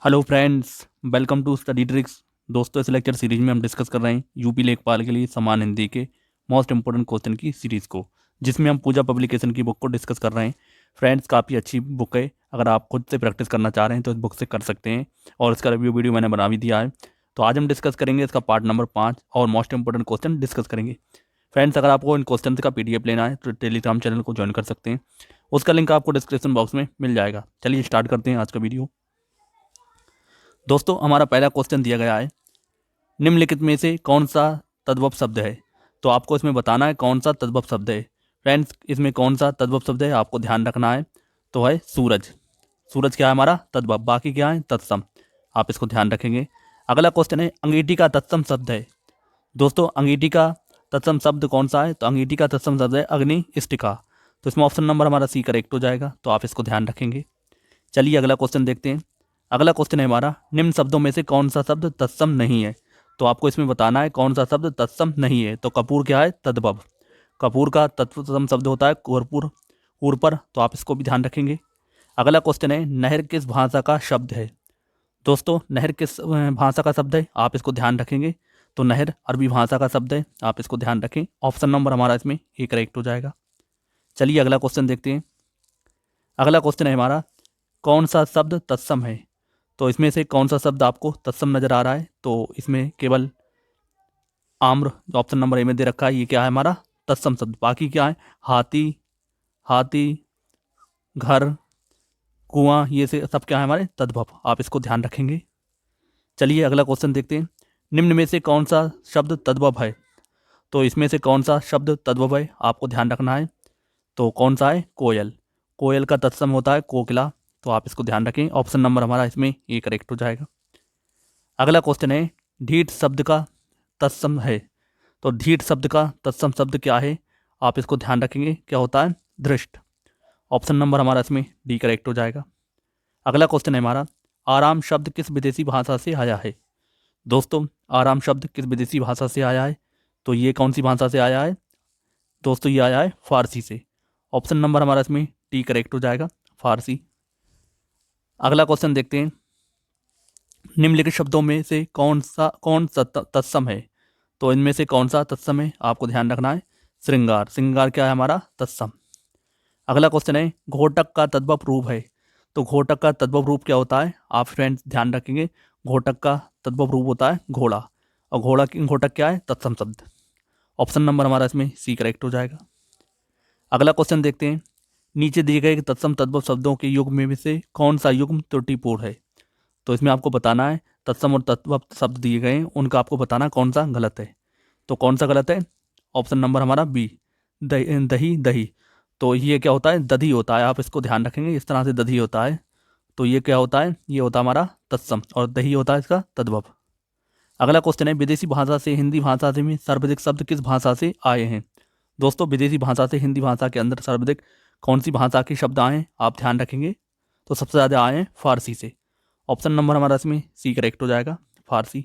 Hello friends, welcome to study tricks. दोस्तों, इस lecture series में हम डिस्कस कर रहे हैं यूपी लेखपाल के लिए समान हिंदी के मोस्ट इंपोर्टेंट क्वेश्चन की सीरीज़ को, जिसमें हम पूजा पब्लिकेशन की बुक को डिस्कस कर रहे हैं। फ्रेंड्स, काफ़ी अच्छी बुक है। अगर आप खुद से प्रैक्टिस करना चाह रहे हैं तो इस बुक से कर सकते हैं, और इसका रिव्यू वीडियो मैंने बना भी दिया है। तो आज हम डिस्कस करेंगे इसका पार्ट नंबर 5 और मोस्ट इंपोर्टेंट क्वेश्चन डिस्कस करेंगे। फ्रेंड्स, अगर आपको इन क्वेश्चन का PDF लेना है तो टेलीग्राम चैनल को ज्वाइन कर सकते हैं। उसका लिंक आपको डिस्क्रिप्शन बॉक्स में मिल जाएगा। चलिए स्टार्ट करते हैं आज का वीडियो। दोस्तों, हमारा पहला क्वेश्चन दिया गया है, निम्नलिखित में से कौन सा तद्भव शब्द है। तो आपको इसमें बताना है कौन सा तद्भव शब्द है। फ्रेंड्स, इसमें कौन सा तद्भव शब्द है आपको ध्यान रखना है। तो है सूरज। सूरज क्या है हमारा तद्भव, बाकी क्या है तत्सम। आप इसको ध्यान रखेंगे। अगला क्वेश्चन है, अंगीठी का तत्सम शब्द है। दोस्तों, अंगीठी का तत्सम शब्द कौन सा है। तो अंगीठी का तत्सम शब्द है अग्नि स्टिका। तो इसमें ऑप्शन नंबर हमारा सी करेक्ट हो जाएगा। तो आप इसको ध्यान रखेंगे। चलिए अगला क्वेश्चन देखते हैं। अगला क्वेश्चन है हमारा, निम्न शब्दों में से कौन सा शब्द तत्सम नहीं है। तो आपको इसमें बताना है कौन सा शब्द तत्सम नहीं है। तो कपूर क्या है तद्भव। कपूर का तत्सम शब्द होता है कर्पूर, ऊपर। तो आप इसको भी ध्यान रखेंगे। अगला क्वेश्चन है, नहर किस भाषा का शब्द है। दोस्तों, नहर किस भाषा का शब्द है आप इसको ध्यान रखेंगे। तो नहर अरबी भाषा का शब्द है। आप इसको ध्यान रखें। ऑप्शन नंबर हमारा इसमें ए करेक्ट हो जाएगा। चलिए अगला क्वेश्चन देखते हैं। अगला क्वेश्चन है हमारा, कौन सा शब्द तत्सम है। तो इसमें से कौन सा शब्द आपको तत्सम नजर आ रहा है। तो इसमें केवल आम्र, जो ऑप्शन नंबर ए में दे रखा है, ये क्या है हमारा तत्सम शब्द। बाकी क्या है हाथी, हाथी, घर, कुआं, ये से सब क्या है हमारे तद्भव। आप इसको ध्यान रखेंगे। चलिए अगला क्वेश्चन देखते हैं। निम्न में से कौन सा शब्द तद्भव है। तो इसमें से कौन सा शब्द तद्भव है आपको ध्यान रखना है। तो कौन सा है कोयल। कोयल का तत्सम होता है कोकिला। तो आप इसको ध्यान रखें। ऑप्शन नंबर हमारा इसमें ए करेक्ट हो जाएगा। अगला क्वेश्चन है, ढीठ शब्द का तत्सम है। तो ढीठ शब्द का तत्सम शब्द क्या है आप इसको ध्यान रखेंगे। क्या होता है दृष्ट। ऑप्शन नंबर हमारा इसमें डी करेक्ट हो जाएगा। अगला क्वेश्चन है हमारा, आराम शब्द किस विदेशी भाषा से आया है। दोस्तों, आराम शब्द किस विदेशी भाषा से आया है। तो ये कौन सी भाषा से आया है। दोस्तों, ये आया है फारसी से। ऑप्शन नंबर हमारा इसमें टी करेक्ट हो जाएगा, फारसी। अगला क्वेश्चन देखते हैं। निम्नलिखित शब्दों में से कौन सा तत्सम है। तो इनमें से कौन सा तत्सम है आपको ध्यान रखना है। श्रृंगार। श्रृंगार क्या है हमारा तत्सम। अगला क्वेश्चन है, घोटक का तद्भव रूप है। तो घोटक का तद्भव रूप क्या होता है आप फ्रेंड्स ध्यान रखेंगे। घोटक का तद्भव रूप होता है घोड़ा, और घोटक क्या है तत्सम शब्द। ऑप्शन नंबर हमारा इसमें सी करेक्ट हो जाएगा। अगला क्वेश्चन देखते हैं। नीचे दिए गए तत्सम तद्भव शब्दों के युग्म में से कौन सा युग्म त्रुटिपूर्ण है। तो इसमें आपको बताना है तत्सम और तद्भव शब्द दिए गए हैं, उनका आपको बताना कौन सा गलत है। तो कौन सा गलत है। ऑप्शन नंबर हमारा बी, दही दही। तो ये क्या होता है दधी होता है। आप इसको ध्यान रखेंगे, इस तरह से दधी होता है। तो ये क्या होता है, ये होता है हमारा तत्सम, और दही होता है इसका तद्भव। अगला क्वेश्चन है, विदेशी भाषा से हिंदी भाषा से में सर्वाधिक शब्द किस भाषा से आए हैं। दोस्तों, विदेशी भाषा से हिंदी भाषा के अंदर सर्वाधिक कौन सी भाषा के शब्द आए हैं आप ध्यान रखेंगे। तो सबसे ज़्यादा आए हैं फारसी से। ऑप्शन नंबर हमारा इसमें सी करेक्ट हो जाएगा, फारसी।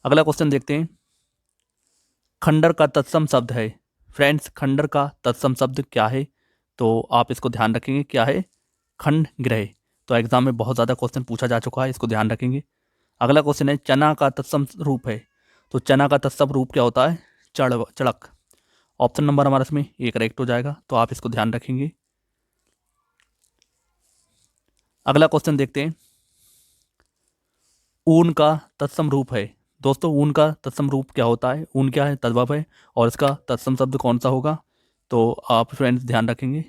अगला क्वेश्चन देखते हैं। खंडर का तत्सम शब्द है। फ्रेंड्स, खंडर का तत्सम शब्द क्या है। तो आप इसको ध्यान रखेंगे, क्या है खंड ग्रह। तो एग्जाम में बहुत ज़्यादा क्वेश्चन पूछा जा चुका है, इसको ध्यान रखेंगे। अगला क्वेश्चन है, चना का तत्सम रूप है। तो चना का तत्सम रूप क्या होता है चड़क। ऑप्शन नंबर हमारा इसमें ए करेक्ट हो जाएगा। तो आप इसको ध्यान रखेंगे। अगला क्वेश्चन देखते हैं। ऊन का तत्सम रूप है। दोस्तों, ऊन का तत्सम रूप क्या होता है। ऊन क्या है तद्भव है, और इसका तत्सम शब्द कौन सा होगा। तो आप फ्रेंड्स ध्यान रखेंगे,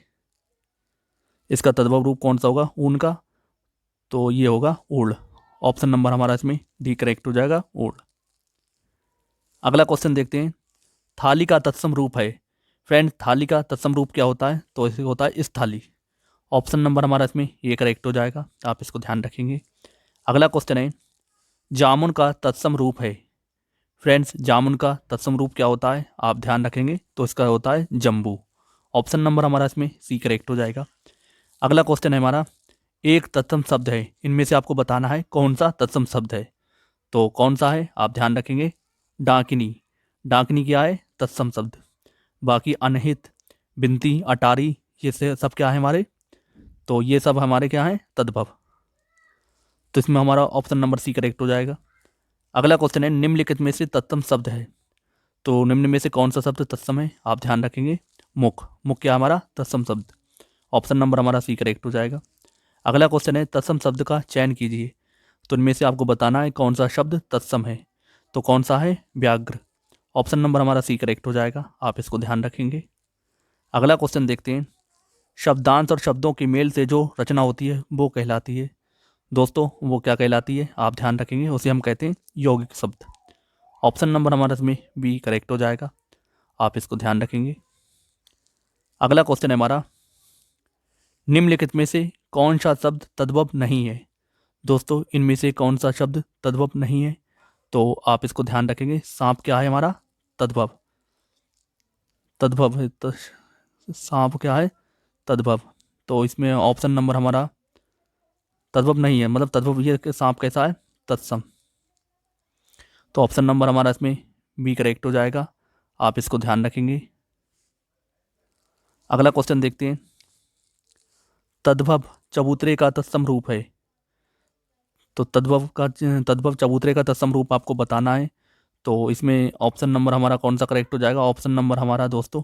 इसका तद्भव रूप कौन सा होगा ऊन का। तो ये होगा ऊढ़। ऑप्शन नंबर हमारा इसमें डी करेक्ट हो जाएगा, ऊढ़। अगला क्वेश्चन देखते हैं। थाली का तत्सम रूप है। फ्रेंड्स, थाली का तत्सम रूप क्या होता है। तो इसे होता है इस थाली। ऑप्शन नंबर हमारा इसमें ये करेक्ट हो जाएगा। आप इसको ध्यान रखेंगे। अगला क्वेश्चन है, जामुन का तत्सम रूप है। फ्रेंड्स, जामुन का तत्सम रूप क्या होता है आप ध्यान रखेंगे। तो इसका होता है जम्बू। ऑप्शन नंबर हमारा इसमें सी करेक्ट हो जाएगा। अगला क्वेश्चन है हमारा, एक तत्सम शब्द है, इनमें से आपको बताना है कौन सा तत्सम शब्द है। तो कौन सा है आप ध्यान रखेंगे। डाकिनी। डाकिनी क्या है तत्सम शब्द। बाकी अनहित, बिनती, अटारी, ये सब क्या है हमारे। तो ये सब हमारे क्या है तद्भव। तो इसमें हमारा ऑप्शन नंबर सी करेक्ट हो जाएगा। अगला क्वेश्चन है निम्नलिखित में से तत्सम शब्द है। तो निम्न में से कौन सा शब्द तत्सम है, आप ध्यान रखेंगे। मुख, मुख क्या हमारा तत्सम शब्द, ऑप्शन नंबर हमारा सी करेक्ट हो जाएगा। अगला क्वेश्चन है तत्सम शब्द का चयन कीजिए। तो इनमें से आपको बताना है कौन सा शब्द तत्सम है। तो कौन सा है, व्याघ्र, ऑप्शन नंबर हमारा सी करेक्ट हो जाएगा, आप इसको ध्यान रखेंगे। अगला क्वेश्चन देखते हैं, शब्दांश और शब्दों के मेल से जो रचना होती है वो कहलाती है। दोस्तों वो क्या कहलाती है, आप ध्यान रखेंगे, उसे हम कहते हैं यौगिक शब्द, ऑप्शन नंबर हमारा इसमें बी करेक्ट हो जाएगा, आप इसको ध्यान रखेंगे। अगला क्वेश्चन है हमारा, निम्नलिखित में से कौन सा शब्द तद्भव नहीं है। दोस्तों इनमें से कौन सा शब्द तद्भव नहीं है, तो आप इसको ध्यान रखेंगे। सांप क्या है हमारा, तद्भव, तद्भव है, तो सांप क्या है, तद्भव। तो इसमें ऑप्शन नंबर हमारा तद्भव नहीं है, मतलब तद्भव ये कि सांप कैसा है, तत्सम। तो ऑप्शन नंबर हमारा इसमें बी करेक्ट हो जाएगा, आप इसको ध्यान रखेंगे। अगला क्वेश्चन देखते हैं, तद्भव चबूतरे का तत्सम रूप है। तो तद्भव चबूतरे का तत्सम रूप आपको बताना है। तो इसमें ऑप्शन नंबर हमारा कौन सा करेक्ट हो जाएगा, ऑप्शन नंबर हमारा दोस्तों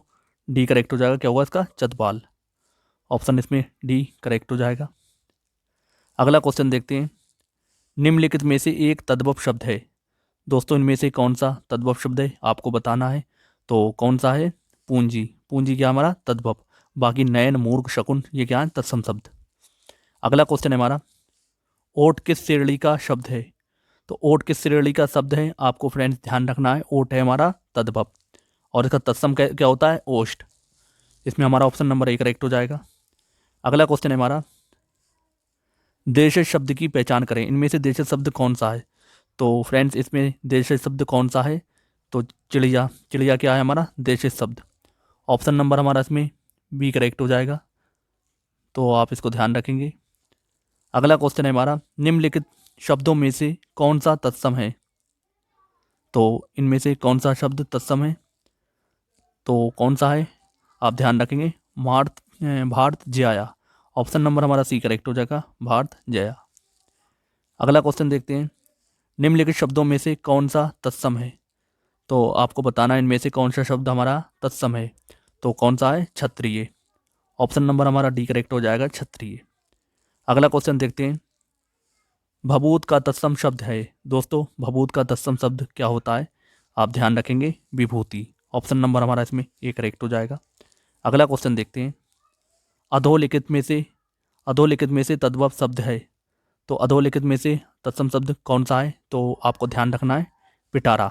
डी करेक्ट हो जाएगा। क्या होगा इसका, चतवाल, ऑप्शन इसमें डी करेक्ट हो जाएगा। अगला क्वेश्चन देखते हैं, निम्नलिखित में से एक तद्भव शब्द है। दोस्तों इनमें से कौन सा तद्भव शब्द है आपको बताना है। तो कौन सा है, पूंजी, पूंजी क्या हमारा तद्भव, बाकी नयन मूर्ख शकुन ये क्या है तत्सम शब्द। अगला क्वेश्चन है हमारा, ओट किस श्रेणी का शब्द है। तो ओट किस श्रेणी का शब्द है, आपको फ्रेंड्स ध्यान रखना है। ओट है हमारा तद्भव और इसका तत्सम क्या होता है, ओष्ठ। इसमें हमारा ऑप्शन नंबर ए करेक्ट हो जाएगा। अगला क्वेश्चन है हमारा, देशज शब्द की पहचान करें। इनमें से देशज शब्द कौन सा है। तो फ्रेंड्स इसमें देशज शब्द कौन सा है, तो चिड़िया, चिड़िया क्या है हमारा देशज शब्द, ऑप्शन नंबर हमारा इसमें बी करेक्ट हो जाएगा, तो आप इसको ध्यान रखेंगे। अगला क्वेश्चन है हमारा, निम्नलिखित शब्दों में से कौन सा तत्सम है। तो इनमें से कौन सा शब्द तत्सम है, तो कौन सा है, आप ध्यान रखेंगे। भारत, भारत जया, ऑप्शन नंबर हमारा सी करेक्ट हो जाएगा, भारत जया। अगला क्वेश्चन देखते हैं, निम्नलिखित शब्दों में से कौन सा तत्सम है। तो आपको बताना है इनमें से कौन सा शब्द हमारा तत्सम है। तो कौन सा है, क्षत्रिय, ऑप्शन नंबर हमारा डी करेक्ट हो जाएगा, क्षत्रिय। अगला क्वेश्चन देखते हैं, भभूत का तत्सम शब्द है। दोस्तों भभूत का तत्सम शब्द क्या होता है, आप ध्यान रखेंगे, विभूति, ऑप्शन नंबर हमारा इसमें ए करेक्ट हो जाएगा। अगला क्वेश्चन देखते हैं, अधोलिखित में से तद्भव शब्द है। तो अधोलिखित में से तत्सम शब्द कौन सा है, तो आपको ध्यान रखना है, पिटारा,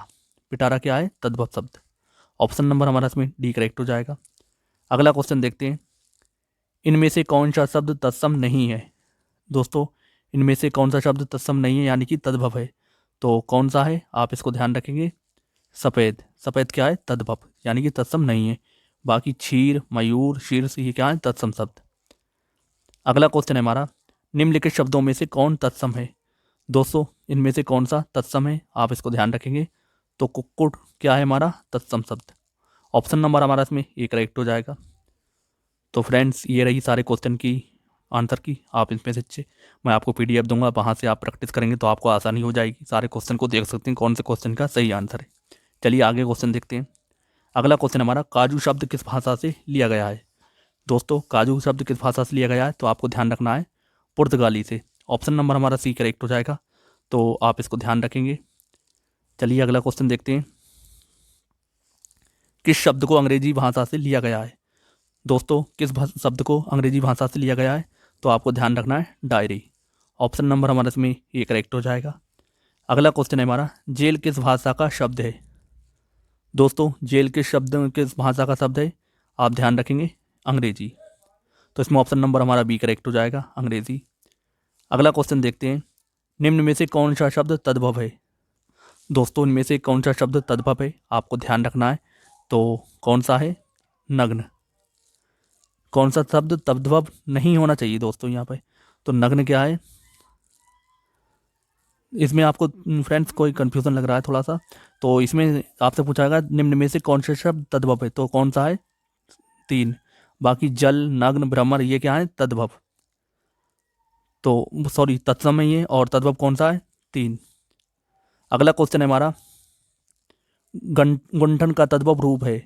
पिटारा क्या है तद्भव शब्द, ऑप्शन नंबर हमारा इसमें डी करेक्ट हो जाएगा। अगला क्वेश्चन देखते हैं, इनमें से कौन सा शब्द तत्सम नहीं है। दोस्तों इनमें से कौन सा शब्द तत्सम नहीं है यानी कि तद्भव है, तो कौन सा है, आप इसको ध्यान रखेंगे। सफ़ेद, सफ़ेद क्या है तद्भव यानी कि तत्सम नहीं है, बाकी क्षीर, मयूर, शीर्ष ये क्या है तत्सम शब्द। अगला क्वेश्चन है हमारा, निम्नलिखित शब्दों में से कौन तत्सम है। दोस्तों इनमें से कौन सा तत्सम है, आप इसको ध्यान रखेंगे। तो कुक्कुट क्या है हमारा तत्सम शब्द, ऑप्शन नंबर हमारा इसमें ए करेक्ट हो जाएगा। तो फ्रेंड्स ये रही सारे क्वेश्चन की आंसर की, आप इसमें से अच्छे मैं आपको पीडीएफ दूंगा, वहाँ से आप प्रैक्टिस करेंगे तो आपको आसानी हो जाएगी, सारे क्वेश्चन को देख सकते हैं कौन से क्वेश्चन का सही आंसर है। चलिए आगे क्वेश्चन देखते हैं। अगला क्वेश्चन हमारा, काजू शब्द किस भाषा से लिया गया है। दोस्तों काजू शब्द किस भाषा से लिया गया है, तो आपको ध्यान रखना है, पुर्तगाली से, ऑप्शन नंबर हमारा सी करेक्ट हो जाएगा, तो आप इसको ध्यान रखेंगे। चलिए अगला क्वेश्चन देखते हैं, किस शब्द को अंग्रेजी भाषा से लिया गया है। दोस्तों किस शब्द को अंग्रेजी भाषा से लिया गया है, तो आपको ध्यान रखना है, डायरी, ऑप्शन नंबर हमारा इसमें ये करेक्ट हो जाएगा। अगला क्वेश्चन है हमारा, जेल किस भाषा का शब्द है। दोस्तों जेल किस भाषा का शब्द है, आप ध्यान रखेंगे, अंग्रेजी, तो इसमें ऑप्शन नंबर हमारा बी करेक्ट हो जाएगा, अंग्रेजी। अगला क्वेश्चन देखते हैं, निम्न में से कौन सा शब्द तद्भव है। दोस्तों इनमें से कौन सा शब्द तद्भव है, आपको ध्यान रखना है, तो कौन सा है, नग्न, कौन सा शब्द तद्भव नहीं होना चाहिए दोस्तों यहाँ पे, तो नग्न क्या है। इसमें आपको फ्रेंड्स कोई कन्फ्यूज़न लग रहा है थोड़ा सा, तो इसमें आपसे पूछा गया निम्न में से कौन सा शब्द तद्भव है, तो कौन सा है, 3, बाकी जल, नग्न, भ्रमर ये क्या है तद्भव। तो सॉरी तत्सम है ये, और तद्भव कौन सा है? 3। अगला क्वेश्चन है हमारा गुंठन का तद्भव रूप है,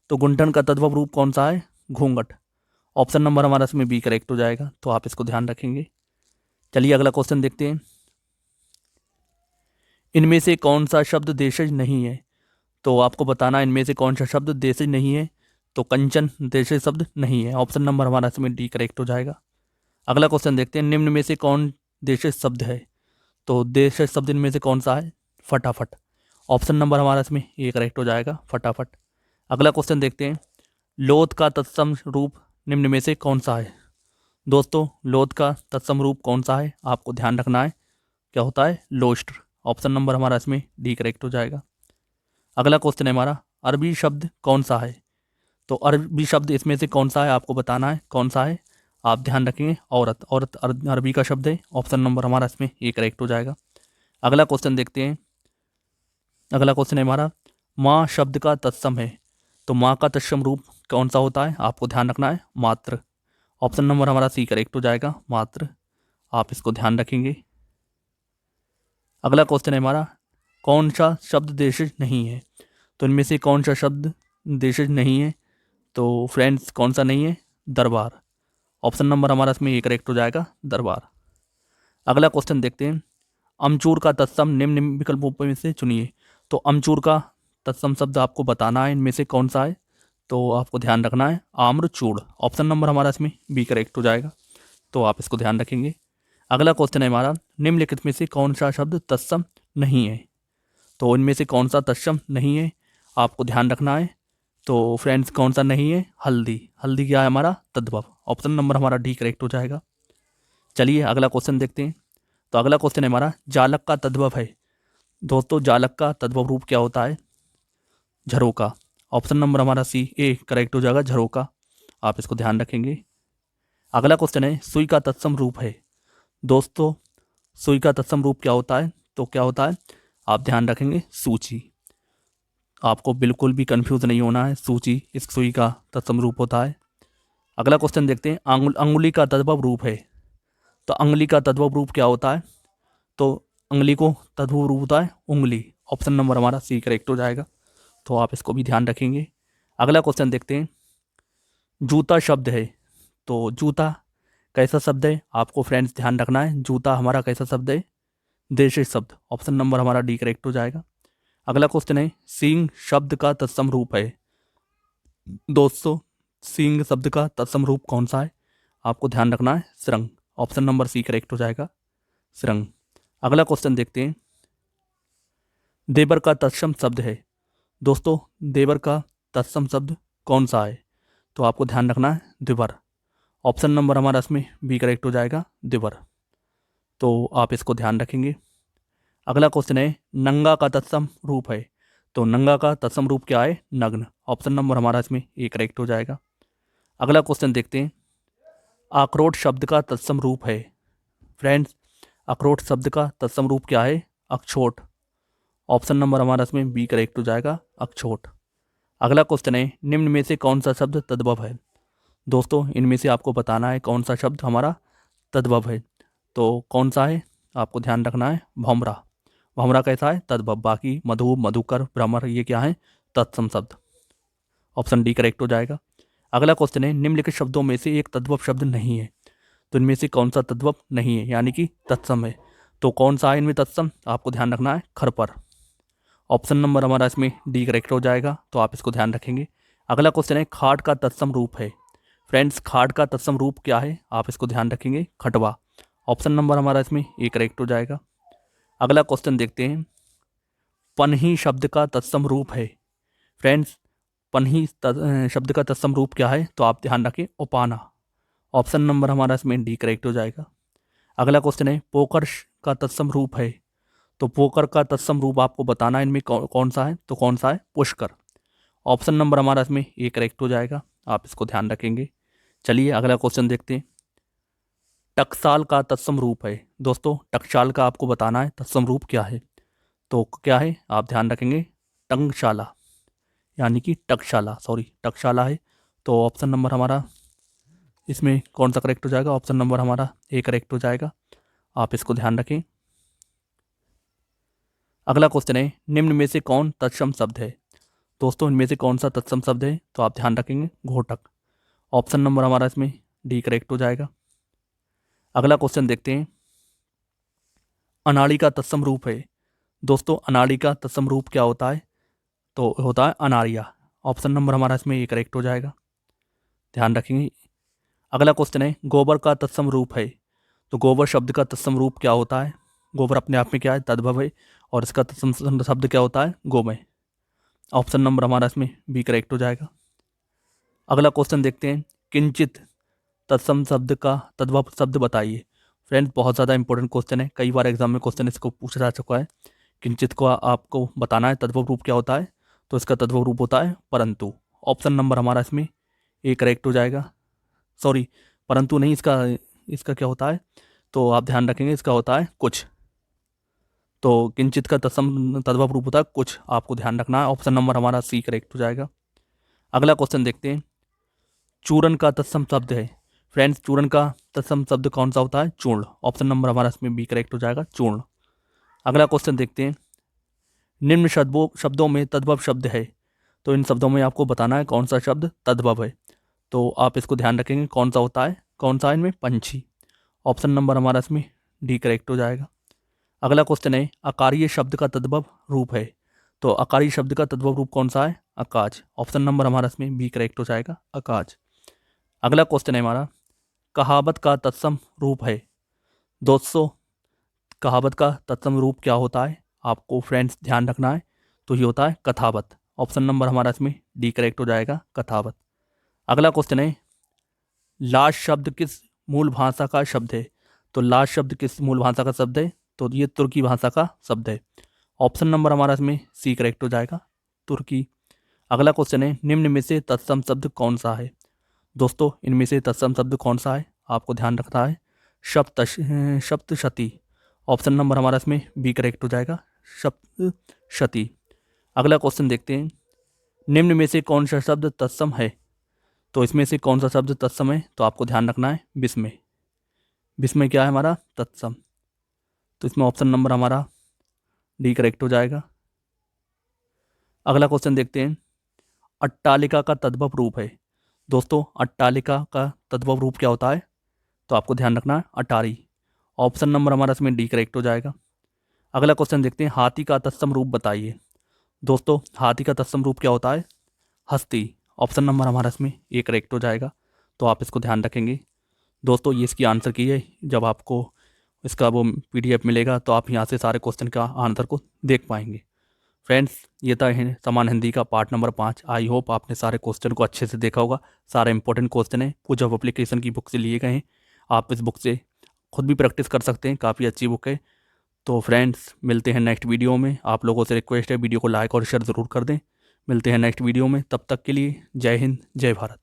तो गुंठन का तद्भव रूप कौन सा है? घूंघट। ऑप्शन नंबर हमारा इसमें बी करेक्ट हो जाएगा, तो आप इसको ध्यान रखेंगे। चलिए अगला क्वेश्चन देखते हैं। इनमें से कौन सा शब्द देशज नहीं है? तो आपको बताना है इनमें से कौन सा शब्द देशज नहीं है। तो कंचन देशज शब्द नहीं है, ऑप्शन नंबर हमारा इसमें डी करेक्ट हो जाएगा। अगला क्वेश्चन देखते हैं, निम्न में से कौन देशज शब्द है? तो देशज शब्द इनमें से कौन सा है? फटाफट। ऑप्शन नंबर हमारा इसमें ए करेक्ट हो जाएगा, फटाफट। अगला क्वेश्चन देखते हैं, लोथ का तत्सम रूप निम्न में से कौन सा है? दोस्तों लोथ का तत्सम रूप कौन सा है? आपको ध्यान रखना है, क्या होता है? लोस्ट। ऑप्शन नंबर हमारा इसमें डी करेक्ट हो जाएगा। अगला क्वेश्चन है हमारा, अरबी शब्द कौन सा है? तो अरबी शब्द इसमें से कौन सा है? आपको बताना है कौन सा है। आप ध्यान रखेंगे, औरत। औरत अरबी का शब्द है, ऑप्शन नंबर हमारा इसमें ए करेक्ट हो जाएगा। अगला क्वेश्चन देखते हैं। अगला क्वेश्चन है हमारा, माँ शब्द का तत्सम है, तो माँ का तत्सम रूप कौन सा होता है? आपको ध्यान रखना है, मात्र। ऑप्शन नंबर हमारा सी करेक्ट हो जाएगा, मात्र। आप इसको ध्यान रखेंगे। अगला क्वेश्चन है हमारा, कौन सा शब्द देशज नहीं है? तो इनमें से कौन सा शब्द देशज नहीं है? तो फ्रेंड्स कौन सा नहीं है? दरबार। ऑप्शन नंबर हमारा इसमें ए करेक्ट हो जाएगा, दरबार। अगला क्वेश्चन देखते हैं, अमचूर का तत्सम निम्न विकल्पों में से चुनिए। तो अमचूर का तत्सम शब्द आपको बताना है, इनमें से कौन सा है? तो आपको ध्यान रखना है, आम्रचूड़। ऑप्शन नंबर हमारा इसमें बी करेक्ट हो जाएगा, तो आप इसको ध्यान रखेंगे। अगला क्वेश्चन है हमारा, निम्नलिखित में से कौन सा शब्द तत्सम नहीं है? तो इनमें से कौन सा तत्सम नहीं है? आपको ध्यान रखना है। तो फ्रेंड्स कौन सा नहीं है? हल्दी। हल्दी क्या है हमारा? तद्भव। ऑप्शन नंबर हमारा डी करेक्ट हो जाएगा। चलिए अगला क्वेश्चन देखते हैं। तो अगला क्वेश्चन है हमारा, जालक का तद्भव है। दोस्तों जालक का तद्भव रूप क्या होता है? झरोका। ऑप्शन नंबर हमारा सी ए करेक्ट हो जाएगा, झरोका। आप इसको ध्यान रखेंगे। अगला क्वेश्चन है, सुई का तत्सम रूप है। दोस्तों सुई का तत्सम रूप क्या होता है? तो क्या होता है? आप ध्यान रखेंगे, सूची। आपको बिल्कुल भी कंफ्यूज नहीं होना है, सूची इस सुई का तत्सम रूप होता है। अगला क्वेश्चन देखते हैं, अंगुली का तद्भव रूप है। तो अंगुली का तद्भव रूप क्या होता है? तो अंगुली को तद्भव रूप होता है उंगली। ऑप्शन नंबर हमारा सी करेक्ट हो जाएगा, तो आप इसको भी ध्यान रखेंगे। अगला क्वेश्चन देखते हैं, जूता शब्द है। तो जूता कैसा शब्द है? आपको फ्रेंड्स ध्यान रखना है, जूता हमारा कैसा शब्द है? देशी शब्द। ऑप्शन नंबर हमारा डी करेक्ट हो जाएगा। अगला क्वेश्चन है, सींग शब्द का तत्सम रूप है। दोस्तों सींग शब्द का तत्सम रूप कौन सा है? आपको ध्यान रखना है, श्रृंग। ऑप्शन नंबर सी करेक्ट हो जाएगा, श्रृंग। अगला क्वेश्चन देखते हैं, देवर का तत्सम शब्द है। दोस्तों देवर का तत्सम शब्द कौन सा है? तो आपको ध्यान रखना है, द्विवर। ऑप्शन नंबर हमारा इसमें बी करेक्ट हो जाएगा, द्विवर। तो आप इसको ध्यान रखेंगे। अगला क्वेश्चन है, नंगा का तत्सम रूप है। तो नंगा का तत्सम रूप क्या है? नग्न। ऑप्शन नंबर हमारा इसमें ए करेक्ट हो जाएगा। अगला क्वेश्चन देखते हैं, अखरोट शब्द का तत्सम रूप है। फ्रेंड्स अखरोट शब्द का तत्सम रूप क्या है? अक्षोट। ऑप्शन नंबर हमारा इसमें बी करेक्ट हो जाएगा, अक्षोट। अगला क्वेश्चन है, निम्न में से कौन सा शब्द तद्भव है? दोस्तों इनमें से आपको बताना है कौन सा शब्द हमारा तद्भव है। तो कौन सा है? आपको ध्यान रखना है, भौमरा। भौमरा कैसा है? तद्भव। बाकी मधु, मधुकर, भ्रमर ये क्या है? तत्सम शब्द। ऑप्शन डी करेक्ट हो जाएगा। अगला क्वेश्चन है, निम्नलिखित शब्दों में से एक तद्भव शब्द नहीं है। तो इनमें से कौन सा तद्भव नहीं है, यानी कि तत्सम है? तो कौन सा है इनमें तत्सम? आपको ध्यान रखना है, खरपर। ऑप्शन नंबर हमारा इसमें डी करेक्ट हो जाएगा, तो आप इसको ध्यान रखेंगे। अगला क्वेश्चन है, खाट का तत्सम रूप है। फ्रेंड्स खाट का तत्सम रूप क्या है? आप इसको ध्यान रखेंगे, खटवा। ऑप्शन नंबर हमारा इसमें ए करेक्ट हो जाएगा। अगला क्वेश्चन देखते हैं, पन्ही शब्द का तत्सम रूप है। फ्रेंड्स पन्ही शब्द का तत्सम रूप क्या है? तो आप ध्यान रखें, उपाना। ऑप्शन नंबर हमारा इसमें डी करेक्ट हो जाएगा। अगला क्वेश्चन है, पोकर का तत्सम रूप है। तो पोकर का तत्सम रूप आपको बताना है, इनमें कौन सा है? तो कौन सा है? पुष्कर। ऑप्शन नंबर हमारा इसमें ए करेक्ट हो जाएगा, आप इसको ध्यान रखेंगे। चलिए अगला क्वेश्चन देखते हैं, टकसाल का तत्सम रूप है। दोस्तों टकसाल का आपको बताना है तत्सम रूप क्या है। तो क्या है? आप ध्यान रखेंगे, टंकशाला, यानी कि टकशाला, सॉरी टकशाला है। तो ऑप्शन नंबर हमारा इसमें कौन सा करेक्ट हो जाएगा? ऑप्शन नंबर हमारा ए करेक्ट हो जाएगा। आप इसको ध्यान रखें। अगला क्वेश्चन है, निम्न में से कौन तत्सम शब्द है? दोस्तों इनमें से कौन सा तत्सम शब्द है? तो आप ध्यान रखेंगे घोटक। ऑप्शन नंबर हमारा इसमें डी करेक्ट हो जाएगा। अगला क्वेश्चन देखते हैं, अनाड़ी का तत्सम रूप है। दोस्तों अनाड़ी का तत्सम रूप क्या होता है? तो होता है अनाड़िया। ऑप्शन नंबर हमारा इसमें ये करेक्ट हो जाएगा, ध्यान रखेंगे। अगला क्वेश्चन है, गोबर का तत्सम रूप है। तो गोबर शब्द का तत्सम रूप क्या होता है? गोबर अपने आप में क्या है? तद्भव है। और इसका तत्सम शब्द क्या होता है? गोमय। ऑप्शन नंबर हमारा इसमें बी करेक्ट हो जाएगा। अगला क्वेश्चन देखते हैं, किंचित तत्सम शब्द का तद्भव शब्द बताइए। फ्रेंड्स बहुत ज़्यादा इंपॉर्टेंट क्वेश्चन है, कई बार एग्जाम में क्वेश्चन इसको पूछा जा चुका है। किंचित को आपको बताना है तद्भव रूप क्या होता है, तो इसका तद्भव रूप होता है परंतु। ऑप्शन नंबर हमारा इसमें ए करेक्ट हो जाएगा। सॉरी, परंतु नहीं, इसका क्या होता है? तो आप ध्यान रखेंगे, इसका होता है कुछ। तो किंचित का तद्भव रूप होता है कुछ, आपको ध्यान रखना है। ऑप्शन नंबर हमारा सी करेक्ट हो जाएगा। अगला क्वेश्चन देखते हैं, चूर्ण का तत्सम शब्द है। फ्रेंड्स चूर्ण का तत्सम शब्द कौन सा होता है? चूर्ण। ऑप्शन नंबर हमारा इसमें बी करेक्ट हो जाएगा, चूर्ण। अगला क्वेश्चन देखते हैं, निम्न शब्दों में तद्भव शब्द है। तो इन शब्दों में आपको बताना है कौन सा शब्द तद्भव है। तो आप इसको ध्यान रखेंगे, कौन सा होता है? कौन सा इनमें? पंछी। ऑप्शन नंबर हमारा इसमें डी करेक्ट हो जाएगा। अगला क्वेश्चन है, अकार्य शब्द का तद्भव रूप है। तो अकार्य शब्द का तद्भव रूप कौन सा है? अकाज। ऑप्शन नंबर हमारा इसमें बी करेक्ट हो जाएगा, अकाज। अगला क्वेश्चन है हमारा, कहावत का तत्सम रूप है। दोस्तों कहावत का तत्सम रूप क्या होता है? आपको फ्रेंड्स ध्यान रखना है, तो ये होता है कथावत। ऑप्शन नंबर हमारा इसमें डी करेक्ट हो जाएगा, कथावत। अगला क्वेश्चन है, लाश शब्द किस मूल भाषा का शब्द है? तो लाश शब्द किस मूल भाषा का शब्द है? तो ये तुर्की भाषा का शब्द है। ऑप्शन नंबर हमारा इसमें सी करेक्ट हो जाएगा, तुर्की। अगला क्वेश्चन है, निम्न में से तत्सम शब्द कौन सा है? दोस्तों इनमें से तत्सम शब्द कौन सा है? आपको ध्यान रखना है, सप्तशती। ऑप्शन नंबर हमारा इसमें बी करेक्ट हो जाएगा, सप्तशती। अगला क्वेश्चन देखते हैं, निम्न में से कौन सा शब्द तत्सम है? तो इसमें से कौन सा शब्द तत्सम है? तो आपको ध्यान रखना है, विस्मय। विस्मय क्या है हमारा? तत्सम। तो इसमें ऑप्शन नंबर हमारा डी करेक्ट हो जाएगा। अगला क्वेश्चन देखते हैं, अट्टालिका का तद्भव रूप है। दोस्तों अट्टालिका का तद्भव रूप क्या होता है? तो आपको ध्यान रखना है, अटारी। ऑप्शन नंबर हमारा इसमें डी करेक्ट हो जाएगा। अगला क्वेश्चन देखते हैं, हाथी का तत्सम रूप बताइए। दोस्तों हाथी का तत्सम रूप क्या होता है? हस्ती। ऑप्शन नंबर हमारा इसमें ए करेक्ट हो जाएगा, तो आप इसको ध्यान रखेंगे। दोस्तों ये इसकी आंसर की है, जब आपको इसका वो PDF मिलेगा तो आप यहाँ से सारे क्वेश्चन का आंसर को देख पाएंगे। फ्रेंड्स ये था समान हिंदी का पार्ट नंबर 5। आई होप आपने सारे क्वेश्चन को अच्छे से देखा होगा। सारे इंपॉर्टेंट क्वेश्चन है, कुछ ऑफ एप्लीकेशन की बुक से लिए गए हैं। आप इस बुक से खुद भी प्रैक्टिस कर सकते हैं, काफ़ी अच्छी बुक है। तो फ्रेंड्स मिलते हैं नेक्स्ट वीडियो में। आप लोगों से रिक्वेस्ट है वीडियो को लाइक और शेयर ज़रूर कर दें। मिलते हैं नेक्स्ट वीडियो में, तब तक के लिए जय हिंद जय भारत।